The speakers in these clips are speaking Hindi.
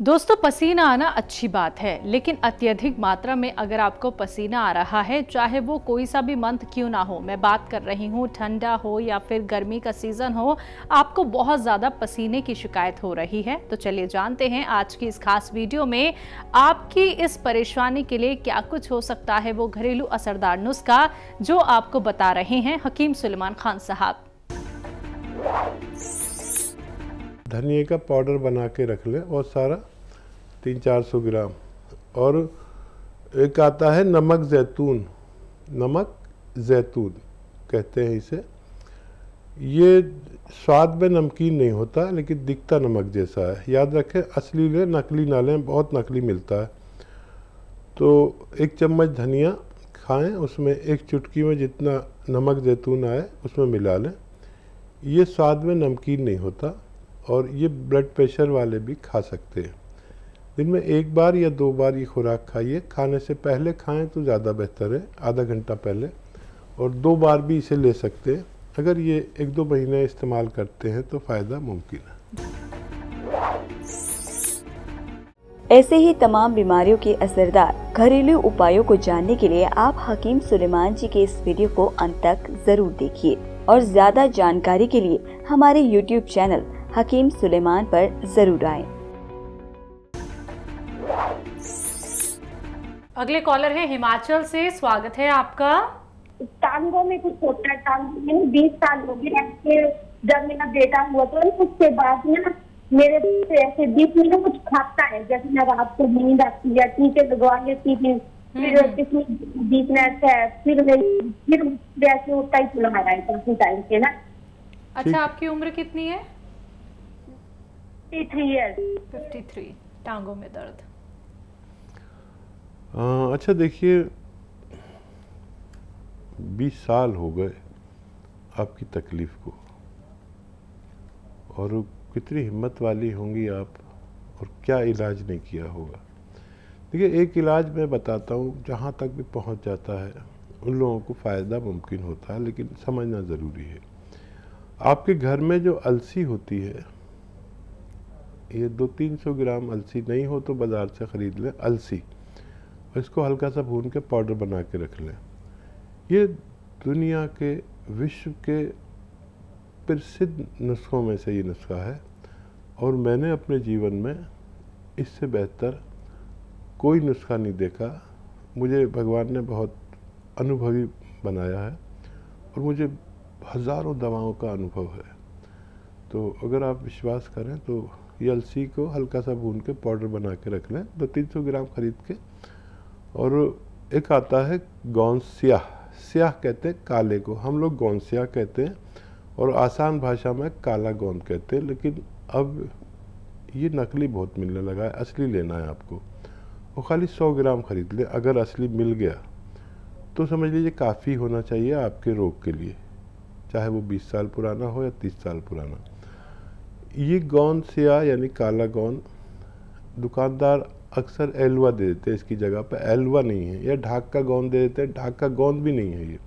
दोस्तों, पसीना आना अच्छी बात है, लेकिन अत्यधिक मात्रा में अगर आपको पसीना आ रहा है, चाहे वो कोई सा भी मंथ क्यों ना हो, मैं बात कर रही हूँ ठंडा हो या फिर गर्मी का सीजन हो, आपको बहुत ज़्यादा पसीने की शिकायत हो रही है, तो चलिए जानते हैं आज की इस खास वीडियो में आपकी इस परेशानी के लिए क्या कुछ हो सकता है वो घरेलू असरदार नुस्खा जो आपको बता रहे हैं हकीम सुलेमान खान साहब। धनिए का पाउडर बना के रख ले और सारा 300-400 ग्राम। और एक आता है नमक जैतून कहते हैं इसे। ये स्वाद में नमकीन नहीं होता लेकिन दिखता नमक जैसा है। याद रखें, असली लें, नकली ना लें, बहुत नकली मिलता है। तो 1 चम्मच धनिया खाएं, उसमें 1 चुटकी में जितना नमक जैतून आए उसमें मिला लें। ये स्वाद में नमकीन नहीं होता और ये ब्लड प्रेशर वाले भी खा सकते हैं। दिन में 1 बार या 2 बार ये खुराक खाइए। खाने से पहले खाएं तो ज़्यादा बेहतर है, आधा घंटा पहले, और 2 बार भी इसे ले सकते हैं। अगर ये 1-2 महीने इस्तेमाल करते हैं तो फ़ायदा मुमकिन है। ऐसे ही तमाम बीमारियों के असरदार घरेलू उपायों को जानने के लिए आप हकीम सुलेमान जी के इस वीडियो को अंत तक जरूर देखिए और ज्यादा जानकारी के लिए हमारे YouTube चैनल हकीम सुलेमान पर जरूर आएं। अगले कॉलर है हिमाचल से, स्वागत है आपका। टांगों में कुछ होता है, टांगों में 20 साल हो गए जब मेरा बेटा हुआ तो उसके बाद ना मेरे ऐसे बीच में कुछ खाता है, जैसे मैं रात को नींद आती है, टीके लगवा लेती थी, फिर किसी बीच में ऐसा फिर वैसे होता ही चला रहा है काफी टाइम से ना। अच्छा, आपकी उम्र कितनी है? 53 ईयर्स। 53। टांगों में दर्द। अच्छा देखिए, 20 साल हो गए आपकी तकलीफ को, और कितनी हिम्मत वाली होंगी आप, और क्या इलाज नहीं किया होगा। देखिए, एक इलाज मैं बताता हूँ, जहाँ तक भी पहुँच जाता है उन लोगों को फ़ायदा मुमकिन होता है, लेकिन समझना ज़रूरी है। आपके घर में जो अलसी होती है, ये 200-300 ग्राम अलसी नहीं हो तो बाज़ार से ख़रीद लें अलसी, और इसको हल्का सा भून के पाउडर बना के रख लें। ये दुनिया के, विश्व के प्रसिद्ध नुस्खों में से ये नुस्खा है, और मैंने अपने जीवन में इससे बेहतर कोई नुस्खा नहीं देखा। मुझे भगवान ने बहुत अनुभवी बनाया है और मुझे हज़ारों दवाओं का अनुभव है। तो अगर आप विश्वास करें तो ये अलसी को हल्का सा भून के पाउडर बना के रख लें, 200-300 ग्राम ख़रीद के। और एक आता है गोंद स्याह कहते हैं काले को, हम लोग गोंद स्याह कहते हैं, और आसान भाषा में काला गोंद कहते हैं। लेकिन अब ये नकली बहुत मिलने लगा है, असली लेना है आपको। वो खाली 100 ग्राम ख़रीद ले। अगर असली मिल गया तो समझ लीजिए काफ़ी होना चाहिए आपके रोग के लिए, चाहे वो 20 साल पुराना हो या 30 साल पुराना। ये गोंद स्याह यानी काला गोंद, दुकानदार अक्सर एलवा दे देते हैं इसकी जगह पर, एलवा नहीं है, या ढाक का गोंद दे देते हैं, ढाक का गोंद भी नहीं है। ये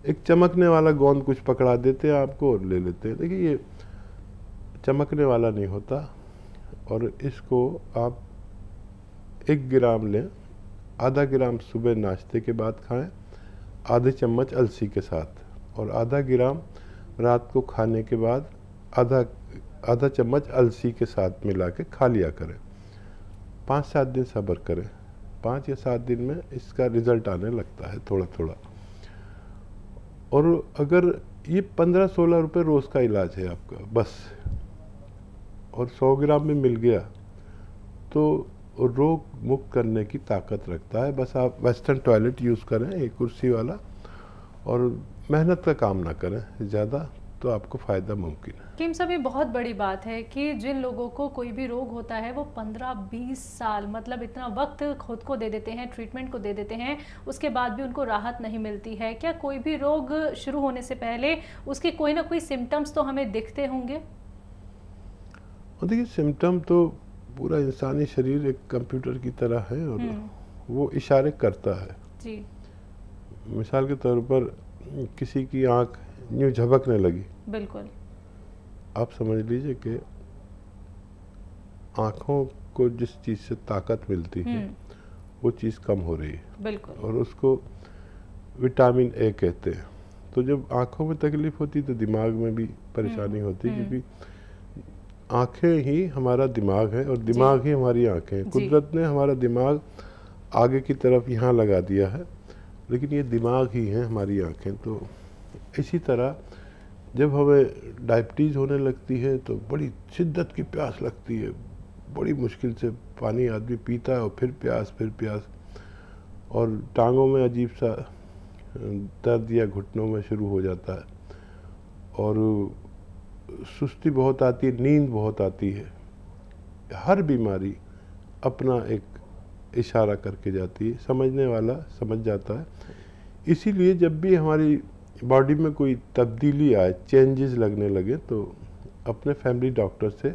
एक चमकने वाला गोंद कुछ पकड़ा देते हैं आपको और ले लेते हैं। देखिए, ये चमकने वाला नहीं होता। और इसको आप 1 ग्राम लें, आधा ग्राम सुबह नाश्ते के बाद खाएं, आधे चम्मच अलसी के साथ, और आधा ग्राम रात को खाने के बाद आधा चम्मच अलसी के साथ मिला के खा लिया करें। 5-7 दिन सब्र करें, 5 या 7 दिन में इसका रिज़ल्ट आने लगता है थोड़ा थोड़ा। और अगर ये 15-16 रुपये रोज़ का इलाज है आपका बस, और 100 ग्राम में मिल गया तो रोग मुक्त करने की ताकत रखता है। बस आप वेस्टर्न टॉयलेट यूज़ करें, एक कुर्सी वाला, और मेहनत का काम ना करें ज़्यादा, तो आपको फ़ायदा मुमकिन है। हकीम साहब, ये बहुत बड़ी बात है कि जिन लोगों को कोई भी रोग होता है वो 15-20 साल, मतलब इतना वक्त खुद को दे देते हैं, ट्रीटमेंट को दे देते हैं, उसके बाद भी उनको राहत नहीं मिलती है। क्या कोई भी रोग शुरू होने से पहले उसके कोई ना कोई सिम्टम्स तो हमें दिखते होंगे? देखिए, सिम्टम तो पूरा इंसानी शरीर एक कंप्यूटर की तरह है और वो इशारे करता है जी। मिसाल के तौर पर किसी की आंख यूँ झपकने लगी, बिल्कुल, आप समझ लीजिए कि आँखों को जिस चीज़ से ताकत मिलती है वो चीज़ कम हो रही है। बिल्कुल। और उसको विटामिन ए कहते हैं। तो जब आँखों में तकलीफ़ होती तो दिमाग में भी परेशानी होती, क्योंकि आँखें ही हमारा दिमाग है और दिमाग ही हमारी आँखें हैं। कुदरत ने हमारा दिमाग आगे की तरफ यहाँ लगा दिया है, लेकिन ये दिमाग ही है हमारी आँखें। तो इसी तरह जब हमें डायबिटीज़ होने लगती है तो बड़ी शिद्दत की प्यास लगती है, बड़ी मुश्किल से पानी आदमी पीता है और फिर प्यास, और टांगों में अजीब सा दर्द या घुटनों में शुरू हो जाता है, और सुस्ती बहुत आती है, नींद बहुत आती है। हर बीमारी अपना एक इशारा करके जाती है, समझने वाला समझ जाता है। इसीलिए जब भी हमारी बॉडी में कोई तब्दीली आए, चेंजेस लगने लगे, तो अपने फैमिली डॉक्टर से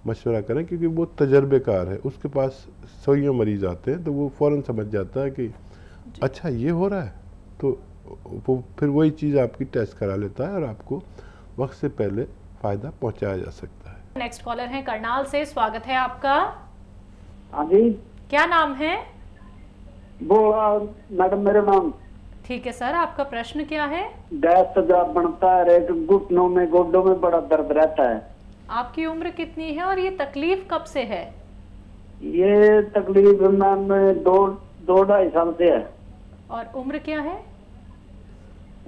मशवरा करें, क्योंकि वो तजर्बेकार है। उसके पास सौ मरीज आते हैं तो वो फ़ौरन समझ जाता है कि अच्छा ये हो रहा है, तो वो फिर वही चीज़ आपकी टेस्ट करा लेता है और आपको वक्त से पहले फ़ायदा पहुंचाया जा सकता है। नेक्स्ट कॉलर है करनाल से, स्वागत है आपका। हाँ जी, क्या नाम है? वो मैडम मेरा नाम। ठीक है सर, आपका प्रश्न क्या है? गैस तेजाब बनता है, घुटनों में गोडों में बड़ा दर्द रहता है। आपकी उम्र कितनी है और ये तकलीफ कब से है? ये तकलीफ मैम 2-2.5 साल से है। और उम्र क्या है?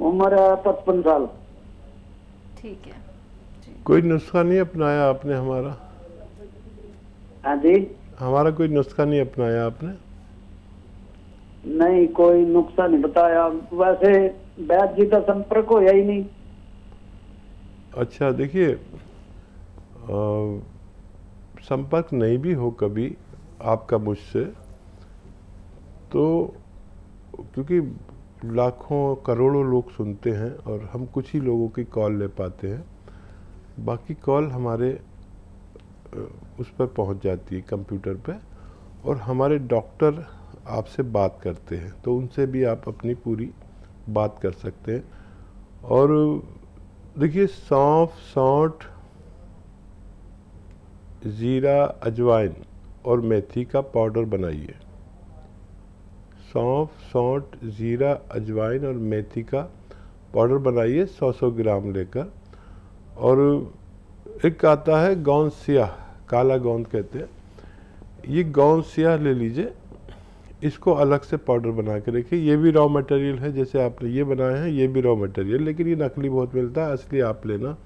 उम्र है 55 साल। ठीक है जी। कोई नुस्खा नहीं अपनाया आपने हमारा? हाँ जी, हमारा कोई नुस्खा नहीं अपनाया आपने? नहीं, कोई नुस्खा नहीं बताया। वैसे वैद्य जी का संपर्क होया ही नहीं। अच्छा, देखिए, संपर्क नहीं भी हो कभी आपका मुझसे, तो क्योंकि लाखों करोड़ों लोग सुनते हैं और हम कुछ ही लोगों की कॉल ले पाते हैं, बाकी कॉल हमारे उस पर पहुंच जाती है कंप्यूटर पे, और हमारे डॉक्टर आपसे बात करते हैं, तो उनसे भी आप अपनी पूरी बात कर सकते हैं। और देखिए, सौंफ, सौंठ, ज़ीरा, अजवाइन और मेथी का पाउडर बनाइए। सौंफ, सौंठ, ज़ीरा, अजवाइन और मेथी का पाउडर बनाइए 100-100 ग्राम लेकर। और एक आता है गोंद स्याह, काला गोंद कहते हैं, ये गोंद स्याह ले लीजिए, इसको अलग से पाउडर बना के रखिए। ये भी रॉ मटेरियल है, जैसे आपने ये बनाए हैं, ये भी रॉ मटेरियल, लेकिन ये नकली बहुत मिलता है, असली आप लेना,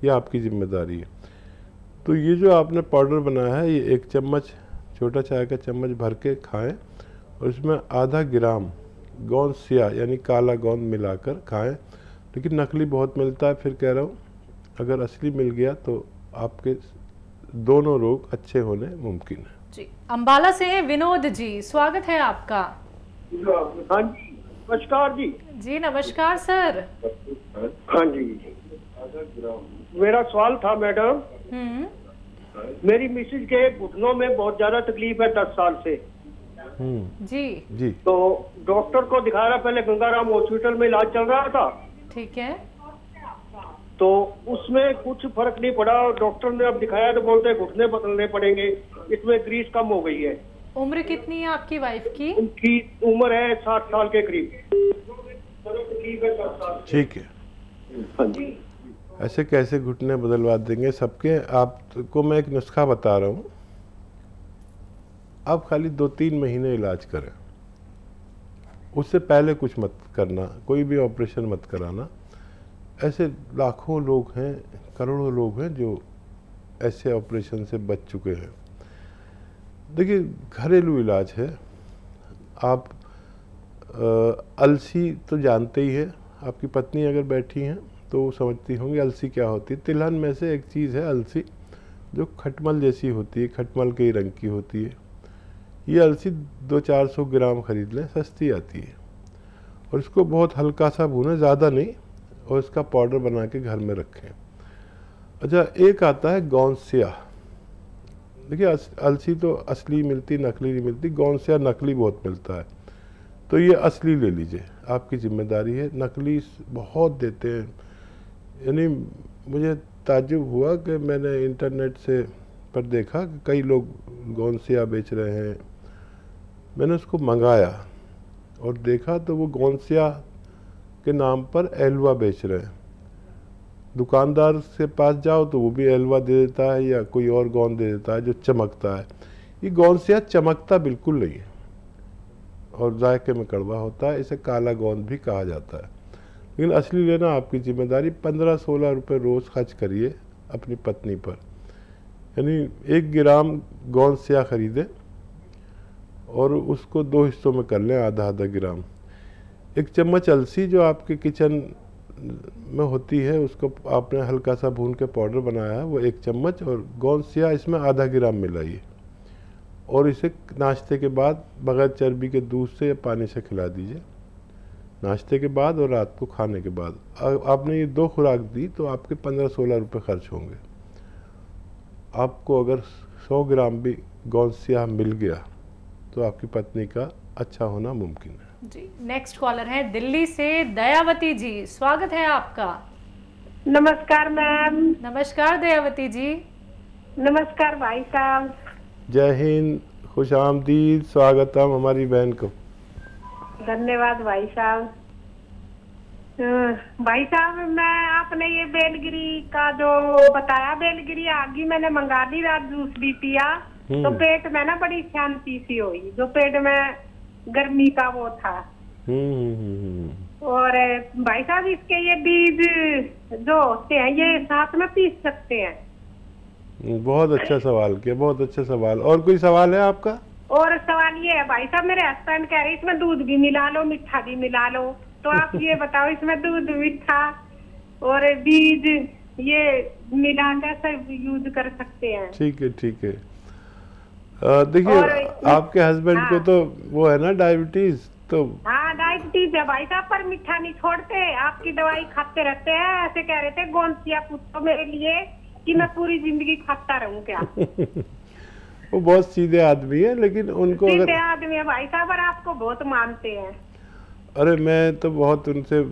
ये आपकी जिम्मेदारी है। तो ये जो आपने पाउडर बनाया है, ये 1 चम्मच, छोटा चाय का चम्मच भर के खाएं, और इसमें आधा ग्राम गोंद स्याह यानी काला गोंद मिलाकर खाएं। लेकिन नकली बहुत मिलता है, फिर कह रहा हूँ, अगर असली मिल गया तो आपके दोनों रोग अच्छे होने मुमकिन है। जी, अंबाला से हैं विनोद जी, स्वागत है आपका। हाँ जी, नमस्कार जी। जी नमस्कार सर। हाँ जी, मेरा सवाल था मैडम, मेरी मिसेज के घुटनों में बहुत ज्यादा तकलीफ है 10 साल से। जी जी। तो डॉक्टर को दिखाया, पहले गंगाराम हॉस्पिटल में इलाज चल रहा था। ठीक है। तो उसमें कुछ फर्क नहीं पड़ा, डॉक्टर ने अब दिखाया तो बोलते हैं घुटने बदलने पड़ेंगे, इसमें ग्रीस कम हो गई है। उम्र कितनी है आपकी वाइफ की? उनकी उम्र है 60 साल के करीब। ठीक है। हाँ जी। ऐसे कैसे घुटने बदलवा देंगे सबके? आपको मैं एक नुस्खा बता रहा हूँ, आप खाली 2-3 महीने इलाज करें, उससे पहले कुछ मत करना, कोई भी ऑपरेशन मत कराना। ऐसे लाखों लोग हैं, करोड़ों लोग हैं जो ऐसे ऑपरेशन से बच चुके हैं। देखिए, घरेलू इलाज है। आप अलसी तो जानते ही है, आपकी पत्नी अगर बैठी हैं तो वो समझती होंगी अलसी क्या होती है। तिलहन में से एक चीज़ है अलसी, जो खटमल जैसी होती है, खटमल के ही रंग की होती है। ये अलसी 200-400 ग्राम खरीद लें, सस्ती आती है, और इसको बहुत हल्का सा भूनें, ज़्यादा नहीं, और इसका पाउडर बना के घर में रखें। अच्छा, एक आता है गोंद स्याह। देखिए, अलसी तो असली मिलती, नकली नहीं मिलती। गोंद स्याह नकली बहुत मिलता है, तो ये असली ले लीजिए, आपकी जिम्मेदारी है। नकली बहुत देते हैं, यानी मुझे ताज्जुब हुआ कि मैंने इंटरनेट से पर देखा कि कई लोग गोंसिया बेच रहे हैं। मैंने उसको मंगाया और देखा तो वो गोंसिया के नाम पर एलवा बेच रहे हैं। दुकानदार से पास जाओ तो वो भी एलवा दे देता है या कोई और गोंद दे देता है जो चमकता है। ये गोंसिया चमकता बिल्कुल नहीं है और जायके में कड़वा होता है, इसे काला गोंद भी कहा जाता है। लेकिन असली लेना आपकी जिम्मेदारी। 15-16 रुपये रोज़ खर्च करिए अपनी पत्नी पर, यानी 1 ग्राम गोंसिया खरीदें और उसको 2 हिस्सों में कर लें, आधा ग्राम। 1 चम्मच अलसी जो आपके किचन में होती है उसको आपने हल्का सा भून के पाउडर बनाया है, वो 1 चम्मच, और गोंसिया इसमें आधा ग्राम मिलाइए और इसे नाश्ते के बाद बगैर चर्बी के दूध से या पानी से खिला दीजिए, नाश्ते के बाद और रात को खाने के बाद। आपने ये 2 खुराक दी तो आपके 15-16 रुपये खर्च होंगे। आपको अगर 100 ग्राम भी गोंसिया मिल गया तो आपकी पत्नी का अच्छा होना मुमकिन है। जी, नेक्स्ट कॉलर है दिल्ली से दयावती जी, स्वागत है आपका। नमस्कार मैम। नमस्कार दयावती जी। नमस्कार भाई साहब। जय हिंद, खुश आमदीद, स्वागतम हमारी बहन को। धन्यवाद भाई साहब। भाई साहब, मैं आपने ये बेलगिरी का जो बताया, बेलगिरी आगी मैंने मंगा ली, रात जूस भी पिया तो पेट में ना बड़ी शांति सी हुई, जो पेट में गर्मी का वो था। और भाई साहब, इसके ये बीज जो होते हैं ये साथ में पीस सकते हैं? बहुत अच्छा सवाल किया, बहुत अच्छा सवाल। और कोई सवाल है आपका? और सवाल ये है भाई साहब, मेरे हस्बैंड कह रहे इसमें दूध भी मिला लो, मीठा भी मिला लो, तो आप ये बताओ इसमें दूध, मीठा और बीज ये मिला कैसे यूज कर सकते हैं? ठीक है, ठीक है। देखिए, आपके हस्बैंड को तो वो है ना डायबिटीज, तो हाँ डायबिटीज है भाई साहब, पर मीठा नहीं छोड़ते, आपकी दवाई खाते रहते हैं। ऐसे कह रहे थे गोंसिया पूछो मेरे लिए कि मैं पूरी जिंदगी खाता रहूं क्या? वो बहुत सीधे आदमी है, लेकिन उनको सीधे आदमी है भाई साहब, और आपको बहुत मानते हैं। अरे मैं तो बहुत उनसे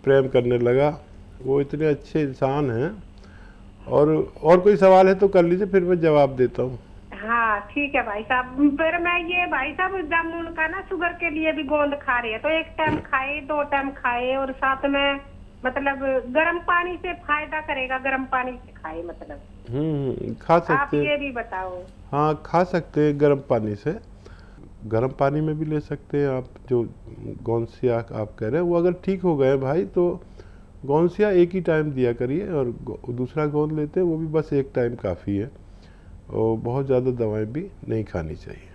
प्रेम करने लगा, वो इतने अच्छे इंसान हैं। और कोई सवाल है तो कर लीजिए, फिर मैं जवाब देता हूँ। हाँ ठीक है भाई साहब। फिर मैं ये भाई साहब, जामुन का ना शुगर के लिए भी गोंद खा रही है, तो 1 टाइम खाए, 2 टाइम खाए, और साथ में मतलब गर्म पानी से फायदा करेगा, गर्म पानी से खाए मतलब? खा सकते हैं। आप ये भी बताओ। हाँ, खा सकते हैं गर्म पानी से, गर्म पानी में भी ले सकते हैं आप। जो गोंसिया आप कह रहे हैं वो अगर ठीक हो गए भाई, तो गोंसिया 1 ही टाइम दिया करिए, और दूसरा गोंद लेते हैं वो भी बस 1 टाइम काफ़ी है, और बहुत ज़्यादा दवाएं भी नहीं खानी चाहिए।